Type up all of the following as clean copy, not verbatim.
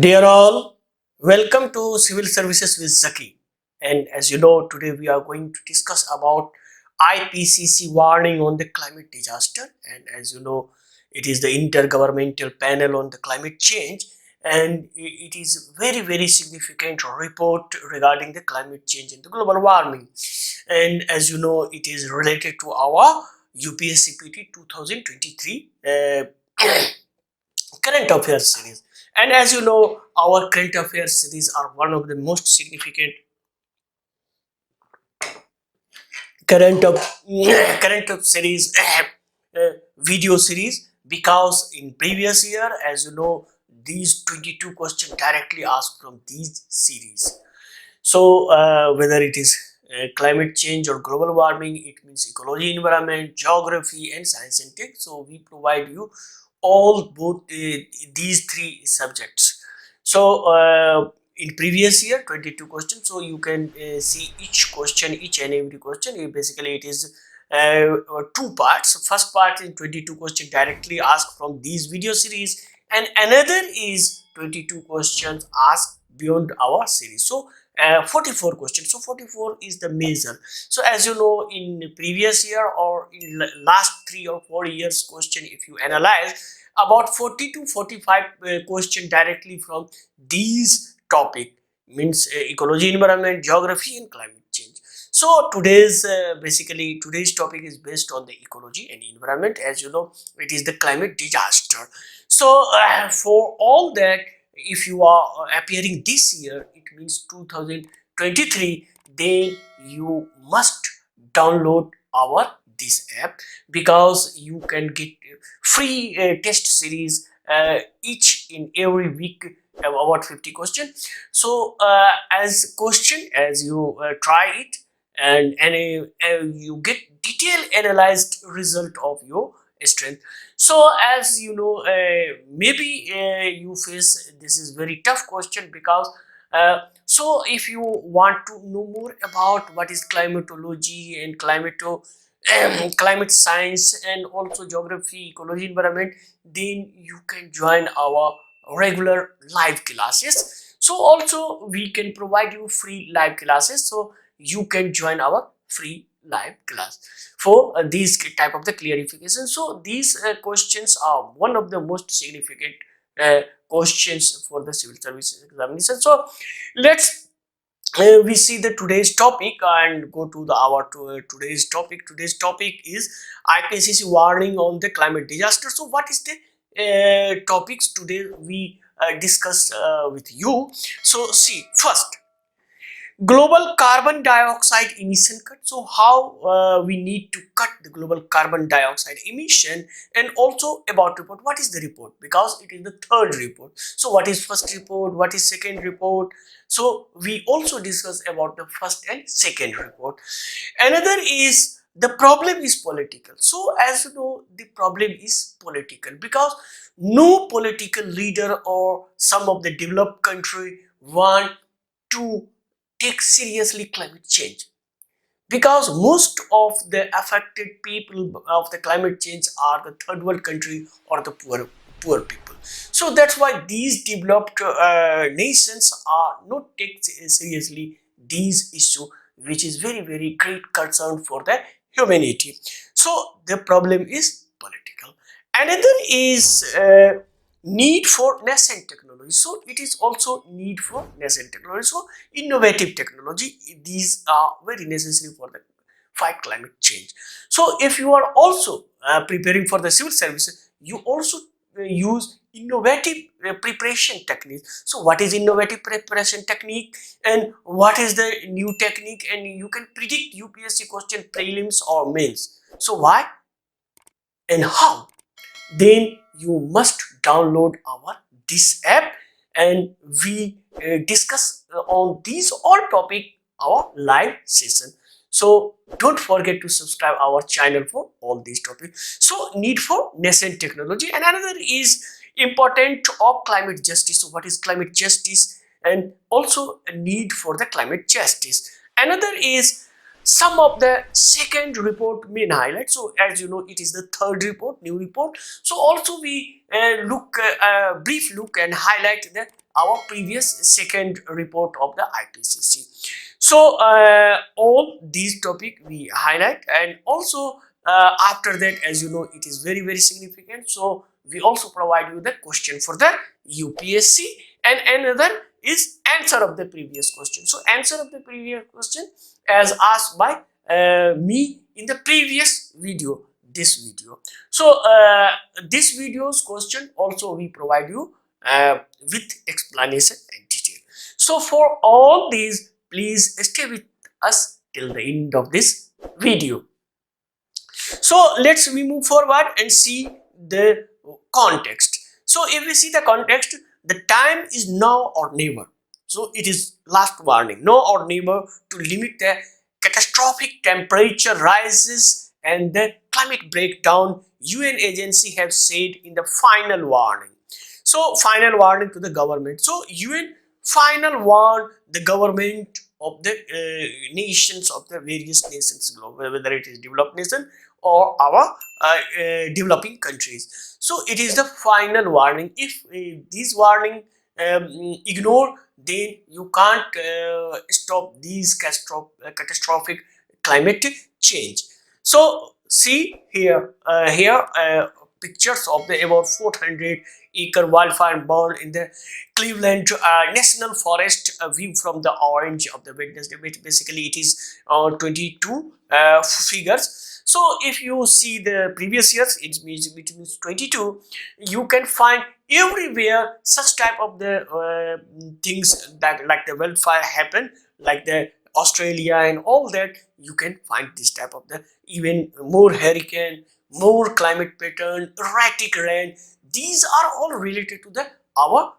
Dear all, welcome to Civil Services with ZAKI. And as you know, today we are going to discuss about IPCC warning on the climate disaster. And as you know, it is the Intergovernmental Panel on the Climate Change. And it is very significant report regarding the climate change and the global warming. And as you know, it is related to our UPSC 2023 current affairs series. And as you know, our current affairs series are one of the most significant current of current of series video series, because in previous year, as you know, these 22 questions directly asked from these series. So whether it is climate change or global warming, it means ecology, environment, geography, and science and tech. So we provide you all both these three subjects. So in previous year 22 questions, so you can see each question, each and every question. Basically it is two parts. First part is 22 questions directly asked from these video series, and another is 22 questions asked beyond our series. So 44 questions. So 44 is the measure. So as you know, in previous year or in last 3 or 4 years question, if you analyze, about 40 to 45 question directly from these topic, means ecology, environment, geography, and climate change. So today's basically today's topic is based on the ecology and environment. As you know, it is the climate disaster. So for all that, if you are appearing this year, it means 2023, then you must download our this app, because you can get free test series each in every week, about 50 questions. So as question, as you try it, and you get detailed analyzed result of your strength. So as you know, maybe you face this is very tough question, because so if you want to know more about what is climatology and climate science, and also geography, ecology, environment, then you can join our regular live classes. So also we can provide you free live classes, so you can join our free live class for these type of the clarification. So these questions are one of the most significant questions for the civil service examination. So let's we see the today's topic and go to the today's topic. Today's topic is IPCC warning on the climate disaster. So what is the topics today we discuss with you? So see, first, global carbon dioxide emission cut. So how we need to cut the global carbon dioxide emission, and also about report. What is the report? Because it is the third report. So what is first report, what is second report? So we also discuss about the first and second report. Another is the problem is political. So as you know, the problem is political, because no political leader or some of the developed country want to take seriously climate change, because most of the affected people of the climate change are the third world country or the poor people. So that's why these developed nations are not take seriously these issue, which is very great concern for the humanity. So the problem is political. Another is need for nascent technology. So it is also need for nascent technology. So innovative technology, these are very necessary for the fight climate change. So if you are also preparing for the civil services, you also use innovative preparation techniques. So what is innovative preparation technique, and what is the new technique, and you can predict UPSC question prelims or mains. So why and how? Then you must download our this app, and we discuss on these all topic our live session. So don't forget to subscribe our channel for all these topics. So need for nascent technology, and another is important of climate justice. So what is climate justice, and also a need for the climate justice. Another is some of the second report main highlights. So as you know, it is the third report, new report. So also we look brief look and highlight the our previous second report of the IPCC. So all these topic we highlight, and also after that, as you know, it is very very significant. So we also provide you the question for the UPSC, and another is answer of the previous question. So answer of the previous question as asked by me in the previous video, this video. So this video's question also we provide you with explanation and detail. So for all these, please stay with us till the end of this video. So let's we move forward and see the context. So if we see the context, the time is now or never. So it is last warning, now or never, to limit the catastrophic temperature rises and the climate breakdown, UN agency have said in the final warning. So final warning to the government. So UN final warn the government of the nations, of the various nations, whether it is developed nation or our developing countries. So it is the final warning. If this warning ignore, then you can't stop these catastrophic climate change. So see here, pictures of the about 400-acre wildfire burn in the Cleveland National Forest, view from the orange of the Wednesday. Basically, it is 22 figures. So if you see the previous years, it means 22. You can find everywhere such type of the things that like the wildfire happen, like the Australia and all that. You can find this type of the even more hurricane, more climate pattern, erratic rain. These are all related to the our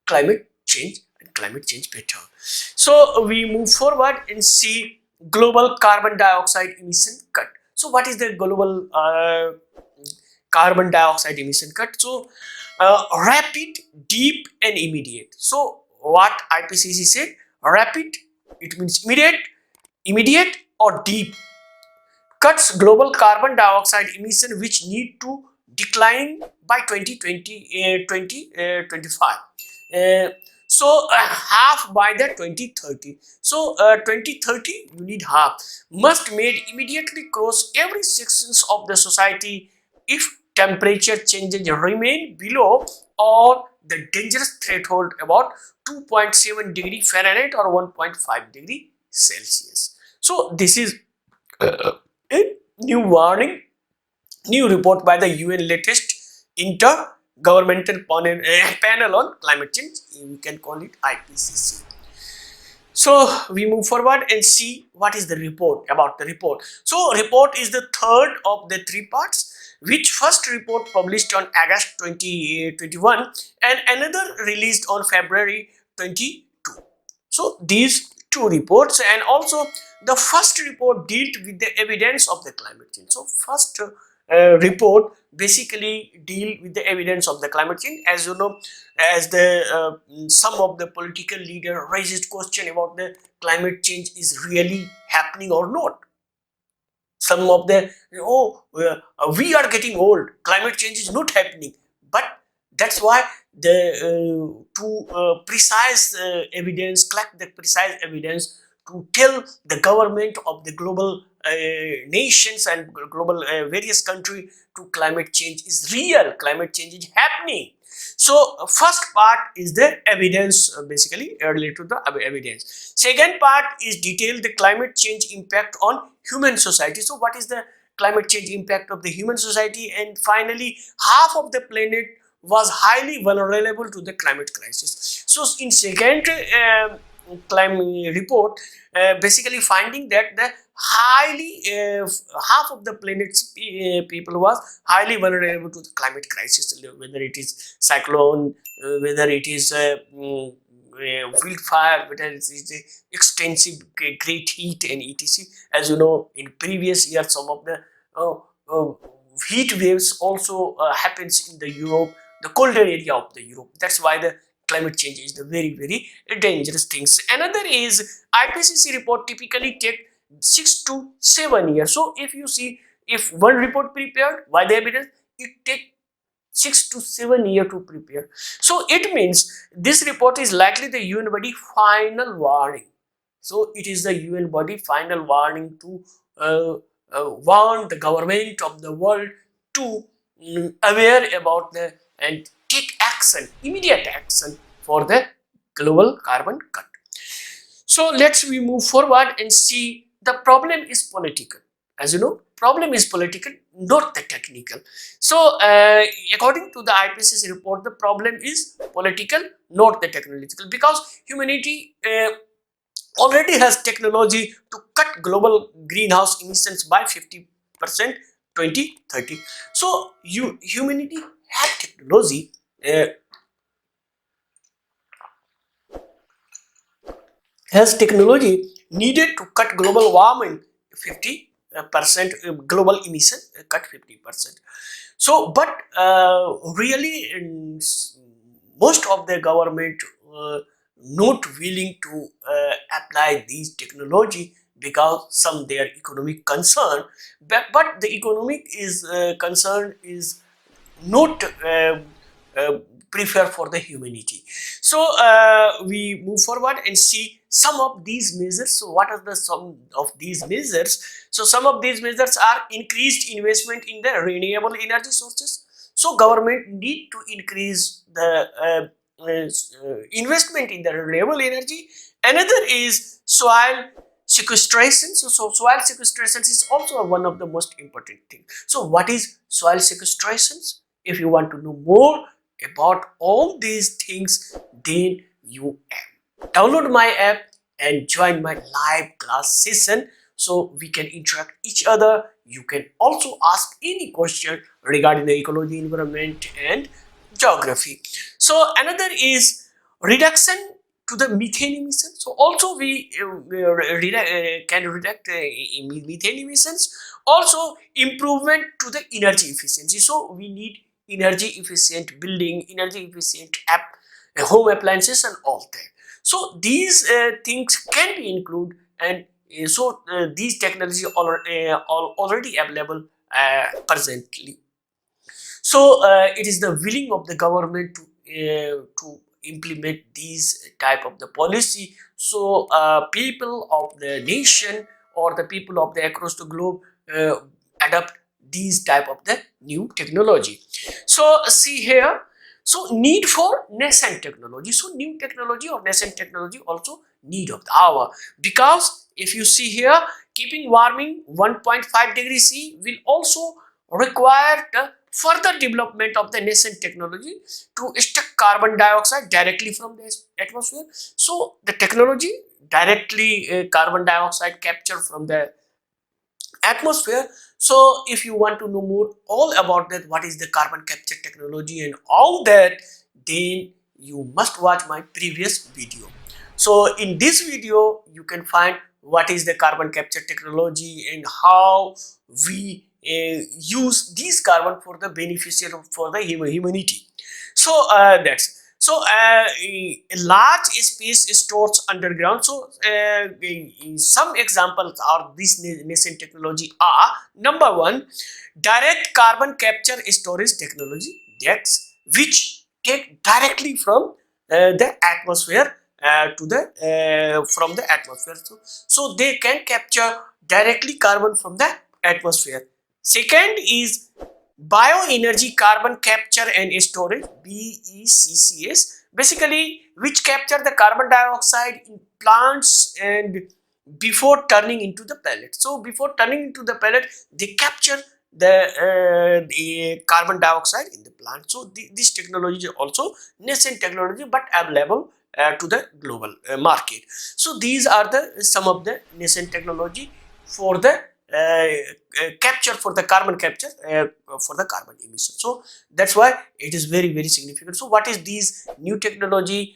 climate change and climate change pattern. So we move forward and see global carbon dioxide emission cut. So what is the global carbon dioxide emission cut? So rapid, deep and immediate. So what IPCC said, rapid, it means immediate or deep cuts global carbon dioxide emission which need to decline by 2025. Half by the 2030. So 2030 you need half. Must made immediately cross every sections of the society if temperature changes remain below or the dangerous threshold about 2.7 degree Fahrenheit or 1.5 degree Celsius. So this is a new warning, new report by the UN latest intergovernmental panel on climate change. We can call it IPCC. So we move forward and see what is the report, about the report. So report is the third of the three parts, which first report published on August 2021 and another released on February 22. So these two reports, and also the first report dealt with the evidence of the climate change. So first report basically deal with the evidence of the climate change. As you know, as the some of the political leader raised question about the climate change is really happening or not. Some of the we are getting old, climate change is not happening, but that's why the to precise evidence, collect the precise evidence to tell the government of the global nations and global various country to climate change is real, climate change is happening. So first part is the evidence, basically related to the evidence. Second part is detail the climate change impact on human society. So what is the climate change impact of the human society? And finally, half of the planet was highly vulnerable to the climate crisis. So in second climate report, basically finding that the highly half of the planet's people was highly vulnerable to the climate crisis, whether it is cyclone, whether it is wildfire, whether it is extensive great heat and etc. As you know, in previous years some of the heat waves also happens in the Europe, the colder area of the Europe. That's why the climate change is the very very dangerous things. Another is IPCC report typically take 6 to 7 years. So if you see, if one report prepared by the evidence, it take 6 to 7 years to prepare. So it means this report is likely the UN body final warning. So it is the UN body final warning to warn the government of the world to aware about the and take action, immediate action for the global carbon cut. So let's we move forward and see the problem is political. As you know, problem is political, not the technical. So according to the IPCC report, the problem is political, not the technological, because humanity already has technology to cut global greenhouse emissions by 50% 2030. So humanity have technology uh, has technology needed to cut global warming 50% global emission cut 50%. So but really most of the government not willing to apply these technology because some their economic concern, but the economic is concern is not uh, prefer for the humanity. So we move forward and see some of these measures. So what are the some of these measures? So some of these measures are increased investment in the renewable energy sources. So government need to increase the investment in the renewable energy. Another is soil sequestration. So soil sequestration is also one of the most important thing. So what is soil sequestration? If you want to know more about all these things, then you download my app and join my live class session so we can interact each other. You can also ask any question regarding the ecology, environment and geography. So another is reduction to the methane emissions. So also we can reduce methane emissions. Also improvement to the energy efficiency. So we need energy efficient building, energy efficient home appliances and all that. So these things can be included, and these technology are already available presently. So it is the willing of the government to implement these type of the policy. So people of the nation or the people of the across the globe adopt these type of the new technology. So see here, so need for nascent technology. So new technology or nascent technology also need of the hour, because if you see here, keeping warming 1.5 degrees C will also require the further development of the nascent technology to extract carbon dioxide directly from the atmosphere. So the technology directly carbon dioxide capture from the atmosphere. So if you want to know more all about that, what is the carbon capture technology and all that, then you must watch my previous video. So in this video you can find what is the carbon capture technology and how we use this carbon for the beneficial for the humanity. So that's so a large space stores underground. So some examples of this nascent technology are: number one, direct carbon capture storage technology, that's which take directly from the atmosphere to the from the atmosphere. So they can capture directly carbon from the atmosphere. Second is bioenergy carbon capture and storage, BECCS, basically which capture the carbon dioxide in plants and before turning into the pellet. So before turning into the pellet, they capture the carbon dioxide in the plant. So this technology is also nascent technology but available to the global market. So these are the some of the nascent technology for the capture, for the carbon capture for the carbon emission. So that's why it is very significant. So what is these new technology?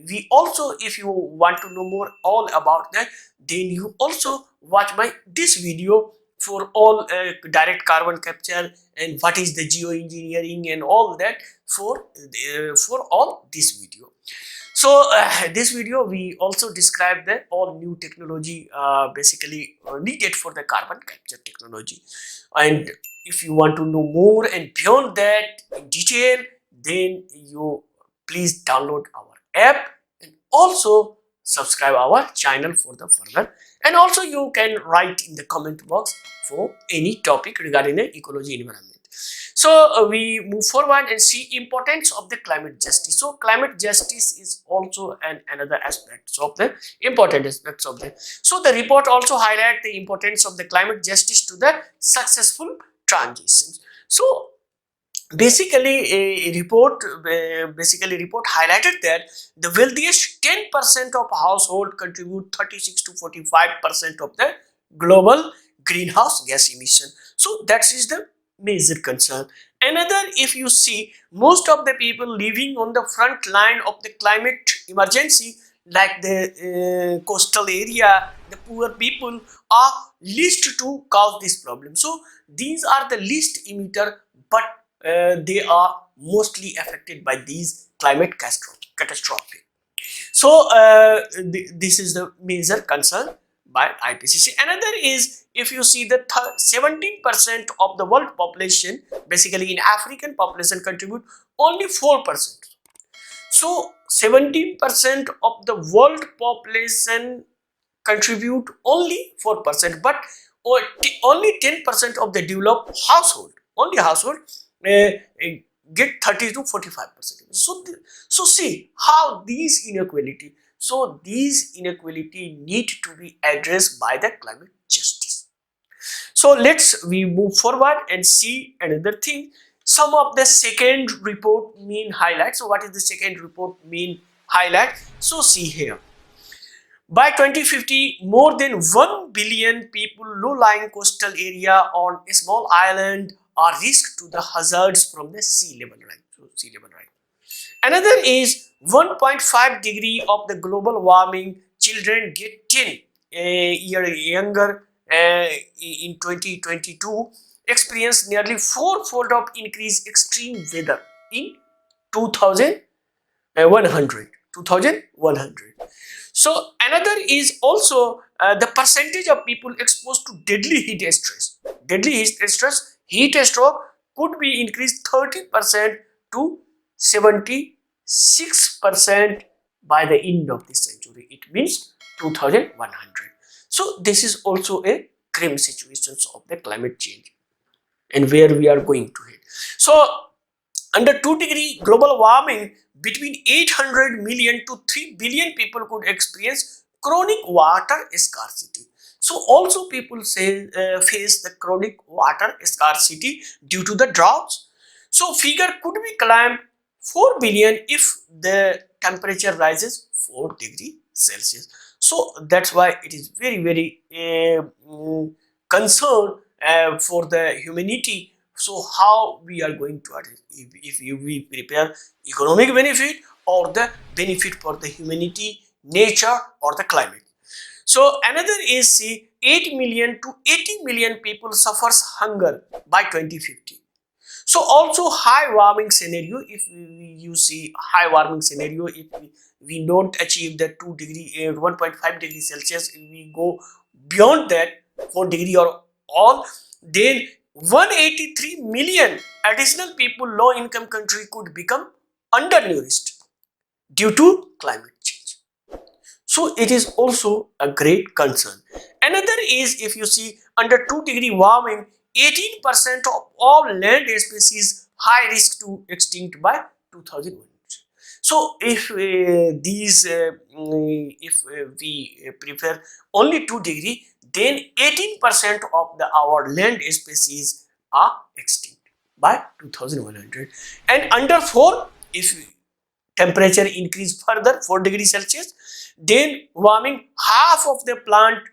We also, if you want to know more all about that, then you also watch my this video for all direct carbon capture and what is the geoengineering and all that for all this video. So this video we also describe the all new technology basically needed for the carbon capture technology. And if you want to know more and beyond that in detail, then you please download our app and also subscribe our channel for the further. And also you can write in the comment box for any topic regarding the ecology environment. So we move forward and see importance of the climate justice. So climate justice is also another aspect of the important aspects of the. So the report also highlight the importance of the climate justice to the successful transitions. So basically report highlighted that the wealthiest 10% of household contribute 36 to 45% of the global greenhouse gas emission. So that is the major concern. Another, if you see, most of the people living on the front line of the climate emergency, like the coastal area, the poor people are least to cause this problem. So these are the least emitter, but they are mostly affected by these climate catastrophe. So this is the major concern by IPCC. Another is, if you see, the 17% of the world population, basically in African population, contribute only 4%. So 17% of the world population contribute only 4%, but only 10% of the developed household, uh, get 30 to 45%. So see how these inequality. So these inequality need to be addressed by the climate justice. So we move forward and see another thing. Some of the second report mean highlights. So what is the second report mean highlight? So see here. By 2050, more than 1 billion people low-lying coastal area on a small island are risk to the hazards from the sea level rise. So sea level rise. Another is 1.5 degree of the global warming. Children get 10 year younger in 2022 experience nearly fourfold of increased extreme weather in 2100. So another is also the percentage of people exposed to deadly heat stress. Deadly heat stroke could be increased 30% to 76% by the end of this century. It means 2100. So this is also a grim situation of the climate change and where we are going to head. So under 2 degree global warming, between 800 million to 3 billion people could experience chronic water scarcity. So also people face the chronic water scarcity due to the droughts. So figure could be climbed 4 billion if the temperature rises 4 degree Celsius. So that's why it is very concern for the humanity. So how we are going to address, if we prepare economic benefit or the benefit for the humanity, nature or the climate. So another is, see, 8 million to 80 million people suffers hunger by 2050. So also high warming scenario, if you see high warming scenario, if we don't achieve the 2 degree 1.5 degree Celsius, we go beyond that 4 degree or all, then 183 million additional people low income country could become undernourished due to climate change. So it is also a great concern. Another is, if you see, under 2 degree warming, 18% of all land species high risk to extinct by 2001. So if we prefer only 2 degree, then 18% of our land species are extinct by 2100. And under 4, if temperature increase further 4 degrees Celsius, then warming, half of the plant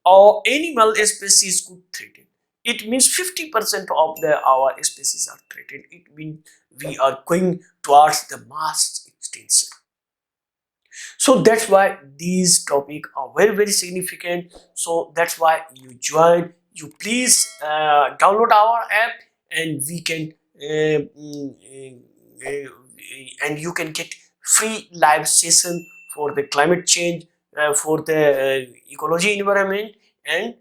or animal species could threaten. It means 50% of our species are threatened. It means we are going towards the mass extinction. So that's why these topics are very significant. So that's why you please download our app, and we can and you can get free live session for the climate change, for the ecology environment and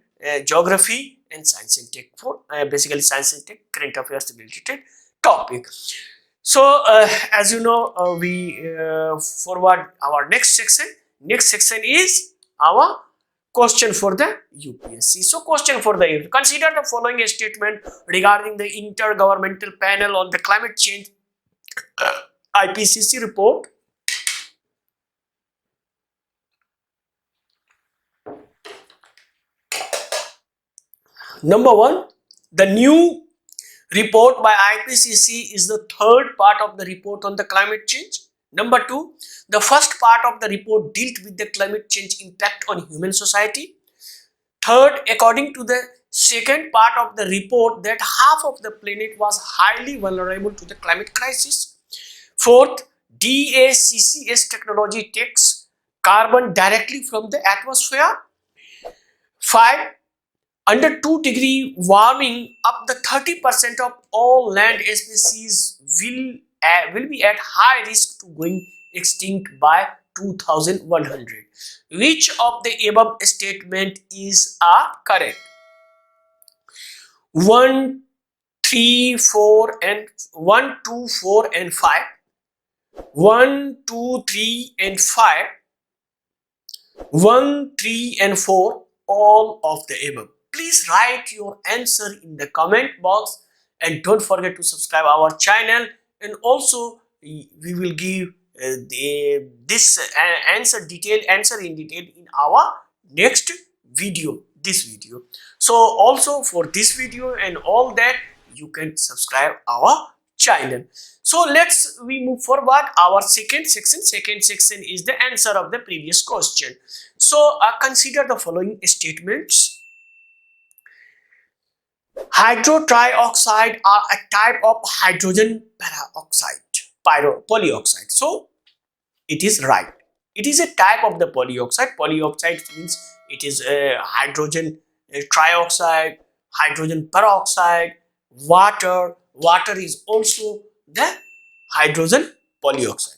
geography and science and tech for basically science and tech current affairs related topic. So as you know, we forward our next section. Next section is our question for the UPSC. So question for the consider the following statement regarding the Intergovernmental Panel on the Climate Change IPCC report. Number one, the new report by IPCC is the third part of the report on the climate change. Number two, the first part of the report dealt with the climate change impact on human society. Third, according to the second part of the report, that half of the planet was highly vulnerable to the climate crisis. Fourth, DACCS technology takes carbon directly from the atmosphere. 5. Under 2-degree warming, up to 30% of all land species will be at high risk to going extinct by 2100. Which of the above statement is correct? 1, 3, 4 and 1, 2, 4 and 5. 1, 2, 3 and 5. 1, 3 and 4. All of the above. Please write your answer in the comment box and don't forget to subscribe our channel, and also we will give this answer in detail in our next video, this video. So also for this video and all that, you can subscribe our channel. So we move forward. Our second section is the answer of the previous question. So consider the following statements. Hydrotrioxide are a type of hydrogen polyoxide. So it is right. It is a type of the polyoxide. Polyoxide means it is hydrogen trioxide, hydrogen peroxide, water. Water is also the hydrogen polyoxide.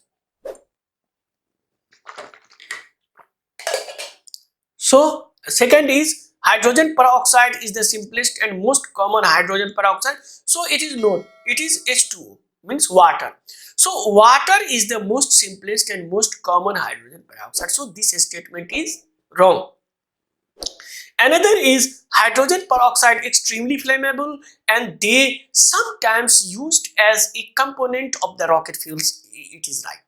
So second is hydrogen peroxide is the simplest and most common hydrogen peroxide. So it is not. It is H2O, means water. So water is the most simplest and most common hydrogen peroxide. So this statement is wrong. Another is hydrogen peroxide extremely flammable and they sometimes used as a component of the rocket fuels. It is right.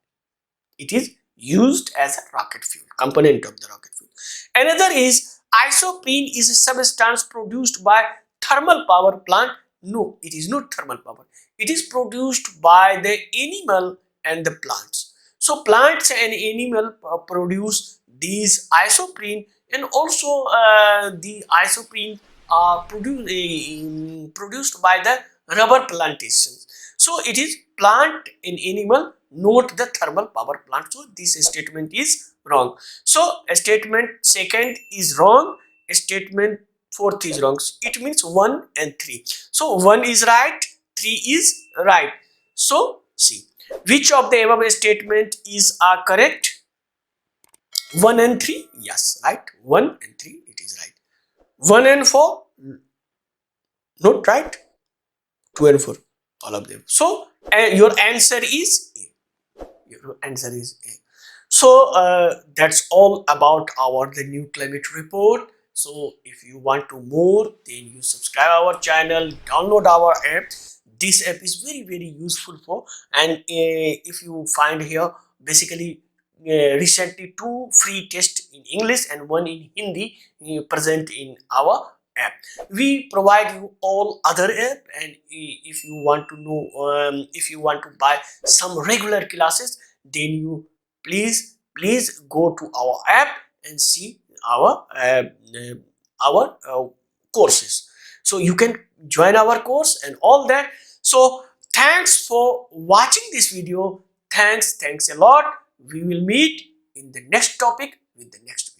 It is used as a rocket fuel, component of the rocket fuel. Another is isoprene is a substance produced by thermal power plant. No, it is not thermal power. It is produced by the animal and the plants. So plants and animal produce these isoprene, and also the isoprene are produced by the rubber plantations. So it is plant and animal, not the thermal power plant. So this statement is wrong. So statement second is wrong. Statement fourth is wrong. It means 1 and 3. So 1 is right, 3 is right. So see, which of the above statement is correct? 1 and 3, yes, right. 1 and 3, it is right. 1 and 4, not right. 2 and 4, all of them. So your answer is A. Your answer is A. So that's all about the new climate report. So if you want to more, then you subscribe our channel, download our app. This app is very useful for, and if you find here basically recently 2 free tests in English and 1 in Hindi present in our app. We provide you all other app, and if you want to know, if you want to buy some regular classes, then you please go to our app and see our courses. So you can join our course and all that. So thanks for watching this video. Thanks a lot. We will meet in the next topic with the next video.